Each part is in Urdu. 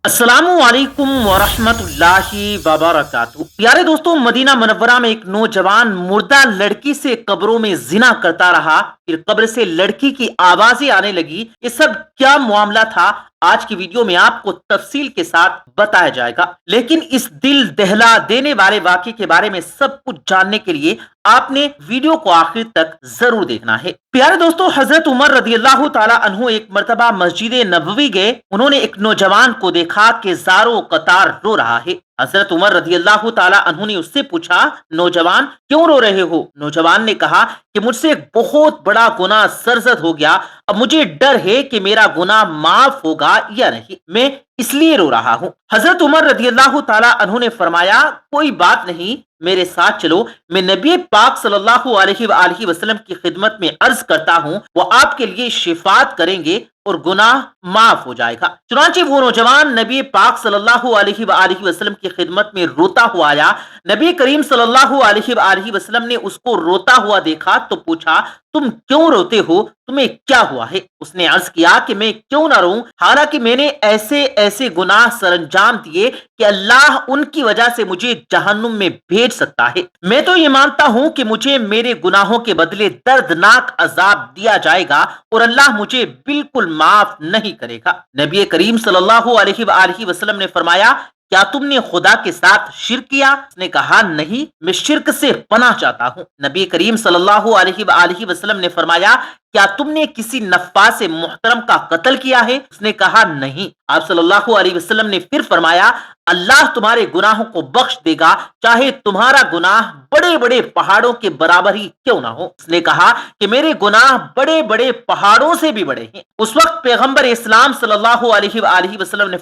السلام علیکم ورحمۃ اللہ وبرکاتہ۔ پیارے دوستوں، مدینہ منورہ میں ایک نوجوان مردہ لڑکی سے قبروں میں زنا کرتا رہا، پھر قبر سے لڑکی کی آوازیں آنے لگی۔ یہ سب کیا معاملہ تھا؟ آج کی ویڈیو میں آپ کو تفصیل کے ساتھ بتایا جائے گا، لیکن اس دل دہلا دینے والے واقعے کے بارے میں سب کچھ جاننے کے لیے آپ نے ویڈیو کو آخر تک ضرور دیکھنا ہے۔ پیارے دوستوں، حضرت عمر رضی اللہ تعالی عنہ ایک مرتبہ مسجد نبوی گئے۔ انہوں نے ایک نوجوان کو دیکھا کہ زاروں قطار رو رہا ہے۔ حضرت عمر رضی اللہ تعالی عنہ نے اس سے پوچھا، نوجوان کیوں رو رہے ہو؟ نوجوان نے کہا کہ مجھ سے ایک بہت بڑا گناہ سرزد ہو گیا، اب مجھے ڈر ہے کہ میرا گناہ معاف ہوگا یا نہیں، میں اس لیے رو رہا ہوں۔ حضرت عمر رضی اللہ تعالی عنہ نے فرمایا، کوئی بات نہیں، میرے ساتھ چلو، میں نبی پاک صلی اللہ علیہ وآلہ وسلم کی خدمت میں عرض کرتا ہوں، وہ آپ کے لیے شفاعت کریں گے اور گناہ معاف ہو جائے گا۔ چنانچہ وہ نوجوان نبی پاک صلی اللہ علیہ وآلہ وسلم کی خدمت میں روتا ہوا آیا۔ نبی کریم صلی اللہ علیہ وآلہ وسلم نے اس کو روتا ہوا دیکھا تو پوچھا، تم کیوں روتے ہو؟ تمہیں کیا ہوا ہے؟ اس نے عرض کیا کہ میں کیوں نہ روں، حالانکہ میں نے ایسے ایسے گناہ سر انجام دیے کہ اللہ ان کی وجہ سے مجھے جہنم میں بھیج سکتا ہے۔ میں تو یہ مانتا ہوں کہ مجھے میرے گناہوں کے بدلے دردناک عذاب دیا جائے گا اور اللہ مجھے بالکل معاف نہیں کرے گا۔ نبی کریم صلی اللہ علیہ وآلہ وسلم نے فرمایا، کیا تم نے خدا کے ساتھ شرک کیا؟ اس نے کہا، نہیں، میں شرک سے پناہ چاہتا ہوں۔ نبی کریم صلی اللہ علیہ وآلہ وسلم نے فرمایا، کیا تم نے کسی نفاس محترم کا قتل کیا ہے؟ اس نے کہا، نہیں۔ آپ صلی اللہ علیہ وسلم نے پھر فرمایا، اللہ تمہارے گناہوں کو بخش دے گا، چاہے تمہارا گناہ بڑے بڑے پہاڑوں کے برابر ہی کیوں نہ ہو۔ اس نے کہا کہ میرے گناہ بڑے بڑے پہاڑوں سے بھی بڑے ہیں۔ اس وقت پیغمبر اسلام صلی اللہ علیہ وآلہ وسلم نے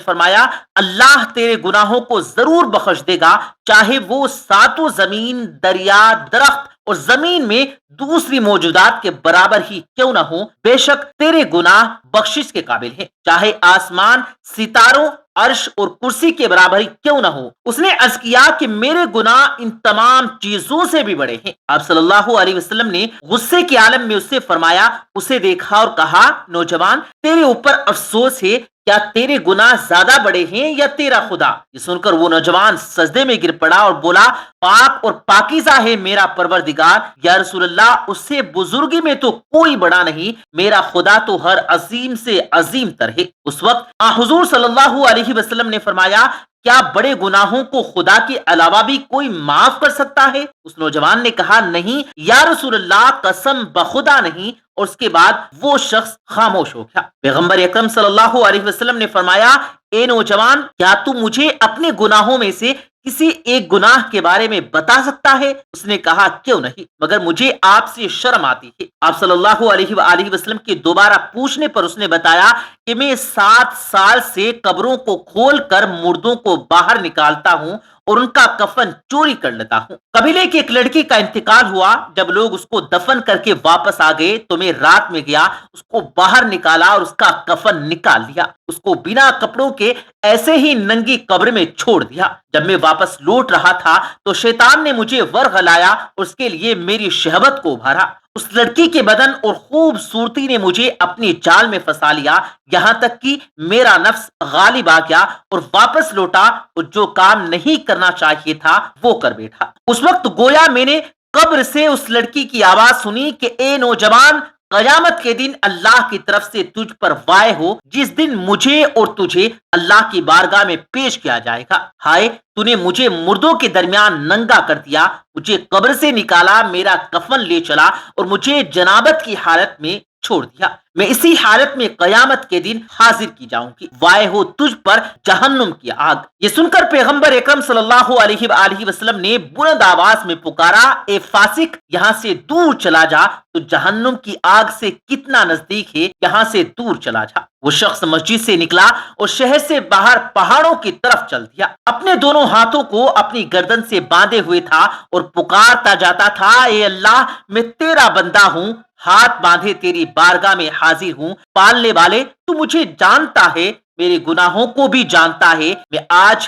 فرمایا، اللہ تیرے گناہوں کو ضرور بخش دے گا، چاہے وہ ساتوں زمین، دریا، درخت اور زمین میں دوسری موجودات کے برابر ہی کیوں نہ ہو، بے شک تیرے گناہ بخشش کے قابل ہیں، چاہے آسمان، ستاروں، عرش اور کرسی کے برابر ہی کیوں نہ ہو۔ اس نے عرض کیا کہ میرے گناہ ان تمام چیزوں سے بھی بڑے ہیں۔ آپ صلی اللہ علیہ وسلم نے غصے کے عالم میں اس سے فرمایا، اسے دیکھا اور کہا، نوجوان تیرے اوپر افسوس ہے، کیا تیرے گناہ زیادہ بڑے ہیں یا تیرا خدا؟ یہ سن کر وہ نوجوان سجدے میں گر پڑا اور بولا، پاک اور پاکیزہ ہے میرا پروردگار، یا رسول اللہ، اس سے بزرگی میں تو کوئی بڑا نہیں، میرا خدا تو ہر عظیم سے عظیم تر ہے۔ اس وقت حضور صلی اللہ علیہ وسلم نے فرمایا، کیا بڑے گناہوں کو خدا کے علاوہ بھی کوئی معاف کر سکتا ہے؟ اس نوجوان نے کہا، نہیں یا رسول اللہ، قسم بخدا نہیں، اور اس کے بعد وہ شخص خاموش ہو گیا۔ پیغمبر اکرم صلی اللہ علیہ وسلم نے فرمایا، اے نوجوان، کیا تو مجھے اپنے گناہوں میں سے کسی ایک گناہ کے بارے میں بتا سکتا ہے؟ اس نے کہا، کیوں نہیں، مگر مجھے آپ سے شرم آتی ہے۔ آپ صلی اللہ علیہ وآلہ وسلم کے دوبارہ پوچھنے پر اس نے بتایا کہ میں 7 سال سے قبروں کو کھول کر مردوں کو باہر نکالتا ہوں اور ان کا کفن چوری کر لیتا ہوں۔ قبیلے کی ایک لڑکی کا انتقال ہوا، جب لوگ اس کو دفن کر کے واپس آ گئے تو میں رات میں گیا، اس کو باہر نکالا اور اس کا کفن نکال لیا، اس کو بنا کپڑوں کے ایسے ہی ننگی قبر میں چھوڑ دیا۔ جب میں واپس لوٹ رہا تھا تو شیطان نے مجھے ورغلایا اور اس کے لیے میری شہوت کو ابھارا۔ اس لڑکی کے بدن اور خوبصورتی نے مجھے اپنی جال میں پھنسا لیا، یہاں تک کہ میرا نفس غالب آ گیا اور واپس لوٹا اور جو کام نہیں کرنا چاہیے تھا وہ کر بیٹھا۔ اس وقت گویا میں نے قبر سے اس لڑکی کی آواز سنی کہ اے نوجوان، قیامت کے دن اللہ کی طرف سے تجھ پر وعدہ ہو، جس دن مجھے اور تجھے اللہ کی بارگاہ میں پیش کیا جائے گا۔ ہائے، تو نے مجھے مردوں کے درمیان ننگا کر دیا، مجھے قبر سے نکالا، میرا کفن لے چلا اور مجھے جنابت کی حالت میں چھوڑ دیا، میں اسی حالت میں قیامت کے دن حاضر کی جاؤں گی، وائے ہو تجھ پر جہنم کی آگ۔ یہ سن کر پیغمبر اکرم صلی اللہ علیہ وآلہ وسلم نے بلند آواز میں پکارا، اے فاسق، یہاں سے دور چلا جا، تو جہنم کی آگ سے کتنا نزدیک ہے، یہاں سے دور چلا جا۔ وہ شخص مسجد سے نکلا اور شہر سے باہر پہاڑوں کی طرف چل دیا، اپنے دونوں ہاتھوں کو اپنی گردن سے باندھے ہوئے تھا اور پکارتا جاتا تھا، اے اللہ، میں تیرا بندہ ہوں، ہاتھ باندھے تیری بارگاہ میں حاضر ہوں، پالنے والے تو مجھے جانتا ہے، میرے گناہوں کو بھی جانتا ہے، میں آج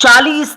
40